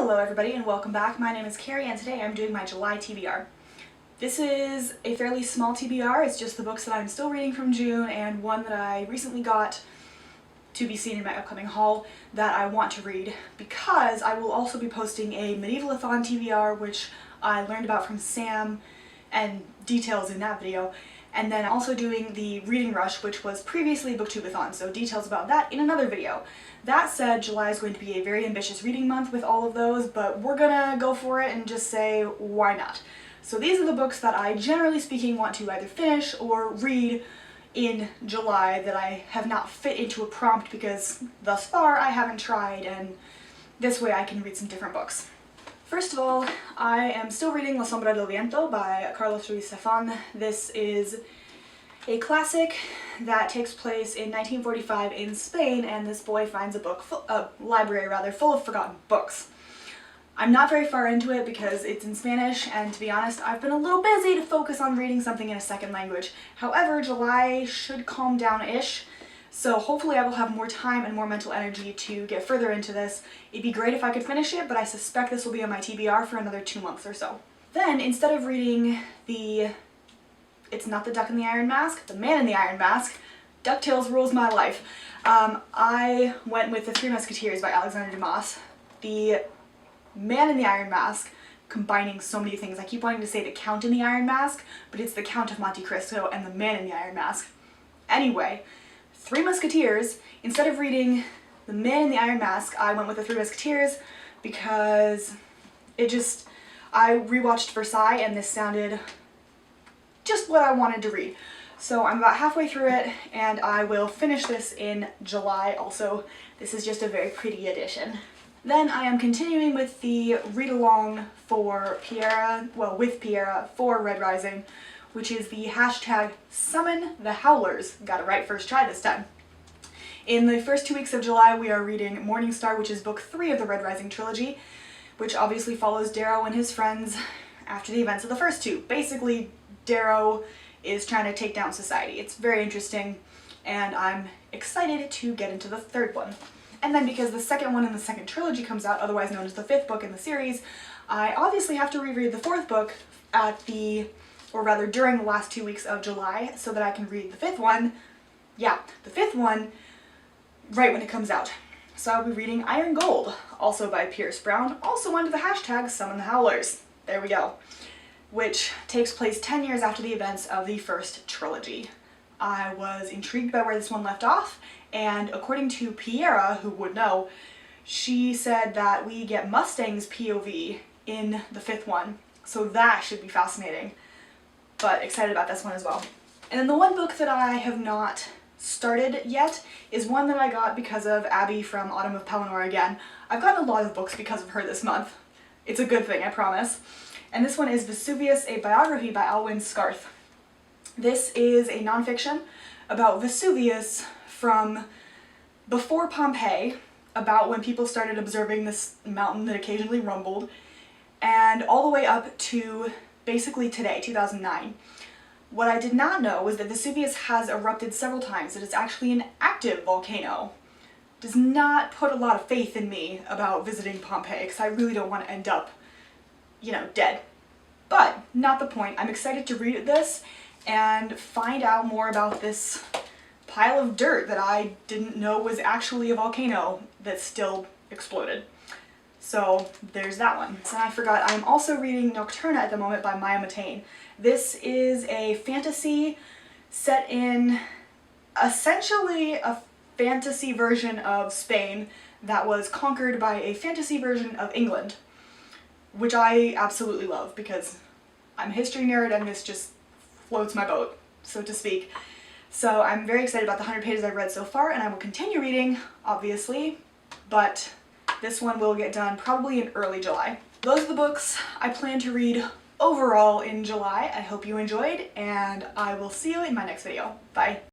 Hello everybody and welcome back. My name is Kari and today I'm doing my July TBR. This is a fairly small TBR. It's just the books that I'm still reading from June and one that I recently got to be seen in my upcoming haul that I want to read, because I will also be posting a Medievalathon TBR which I learned about from Sam and details in that video, and then also doing the Reading Rush, which was previously Booktubeathon, so details about that in another video. That said, July is going to be a very ambitious reading month with all of those, but we're gonna go for it and just say, why not? So these are the books that I, generally speaking, want to either finish or read in July that I have not fit into a prompt because thus far I haven't tried, and this way I can read some different books. First of all, I am still reading La Sombra del Viento by Carlos Ruiz Zafón. This is a classic that takes place in 1945 in Spain, and this boy finds a library full of forgotten books. I'm not very far into it because it's in Spanish, and to be honest, I've been a little busy to focus on reading something in a second language. However, July should calm down-ish, so hopefully I will have more time and more mental energy to get further into this. It'd be great if I could finish it, but I suspect this will be on my TBR for another 2 months or so. Then, instead of reading It's Not the Duck in the Iron Mask, The Man in the Iron Mask, DuckTales rules my life. I went with The Three Musketeers by Alexandre Dumas. The Man in the Iron Mask, combining so many things. I keep wanting to say The Count in the Iron Mask, but it's The Count of Monte Cristo and The Man in the Iron Mask. Anyway, Three Musketeers, instead of reading The Man in the Iron Mask, I went with The Three Musketeers because I rewatched Versailles and this sounded just what I wanted to read. So I'm about halfway through it and I will finish this in July. Also, this is just a very pretty edition. Then I am continuing with the read-along for with Piera for Red Rising, which is the hashtag Summon the Howlers. Got it right first try this time. In the first 2 weeks of July we are reading Morningstar, which is book 3 of the Red Rising trilogy, which obviously follows Darrow and his friends after the events of the first two. Basically, Darrow is trying to take down society. It's very interesting, and I'm excited to get into the third one. And then because the second one in the second trilogy comes out, otherwise known as the 5th book in the series, I obviously have to reread the 4th book during the last 2 weeks of July so that I can read the 5th one, the 5th one, right when it comes out. So I'll be reading Iron Gold, also by Pierce Brown, also under the hashtag Summon the Howlers. There we go. Which takes place 10 years after the events of the first trilogy. I was intrigued by where this one left off, and according to Piera, who would know, she said that we get Mustang's POV in the 5th one, so that should be fascinating. But excited about this one as well. And then the one book that I have not started yet is one that I got because of Abby from Autumn of Pelennor again. I've gotten a lot of books because of her this month. It's a good thing, I promise. And this one is Vesuvius, a biography by Alwyn Scarth. This is a nonfiction about Vesuvius from before Pompeii, about when people started observing this mountain that occasionally rumbled, and all the way up to basically today, 2009. What I did not know was that Vesuvius has erupted several times, that it's actually an active volcano. Does not put a lot of faith in me about visiting Pompeii, because I really don't want to end up, dead. But not the point. I'm excited to read this and find out more about this pile of dirt that I didn't know was actually a volcano that still exploded. So there's that one. And I forgot, I'm also reading Nocturna at the moment by Maya Matane. This is a fantasy set in essentially a fantasy version of Spain that was conquered by a fantasy version of England, which I absolutely love because I'm a history nerd and this just floats my boat, so to speak. So I'm very excited about the 100 pages I've read so far, and I will continue reading, obviously, but this one will get done probably in early July. Those are the books I plan to read overall in July. I hope you enjoyed, and I will see you in my next video. Bye!